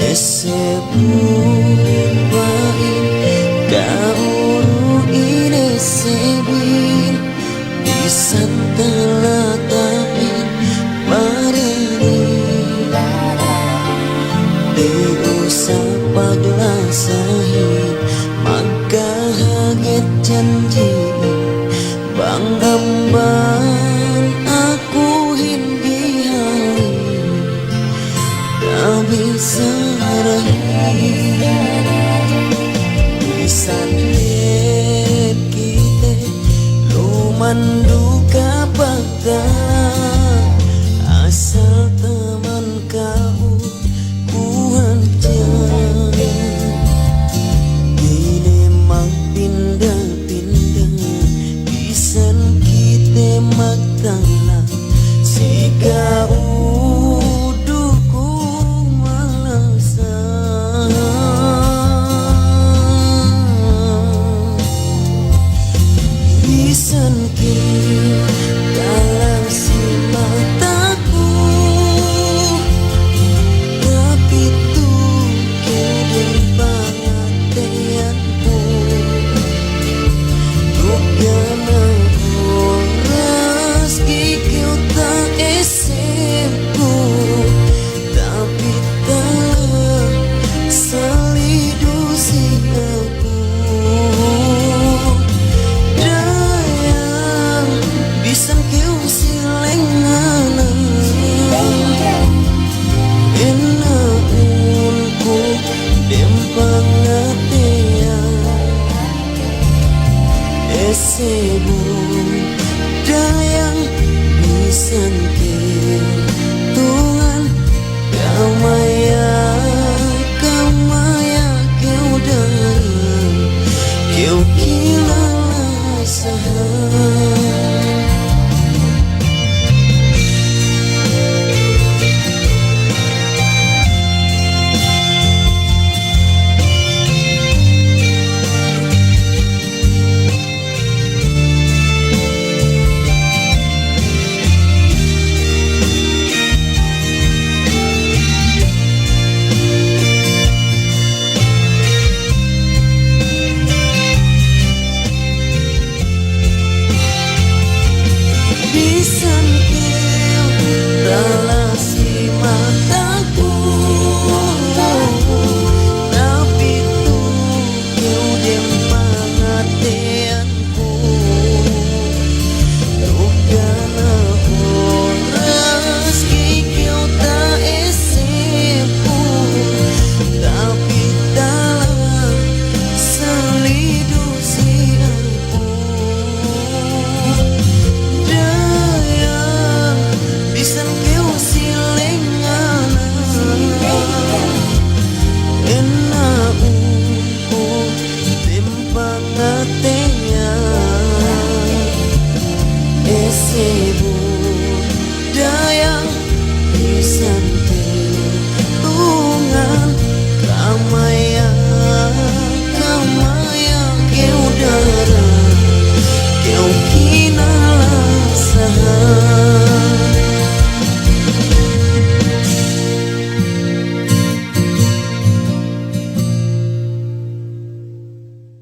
ese bumain dauru ine sebin bisan telatain pareni diusah paglasahin maka haget janji bang amban aku hindi hari tak bisa rahi bisan kita lumandu kapagta asal teman kau kuhan ini mak pindah-pindah bisan kita magtala si kau duku malasa bisan kita dalam si mataku tapi tuh kau pengertianku bukan oras kau tak esemku tapi tak selidu si aku dayang bisa kau silengan enaunku dem pengertian esebu dayang bisa Tuhan kamaya kamaya kau dan kau kila saham bisan kau dalam si mataku tapi tuh kau dem pengertianku bukan oras kau tak esemku tapi dalam selidu si aku bisan kau silengan enaunku timpang ngatenya ese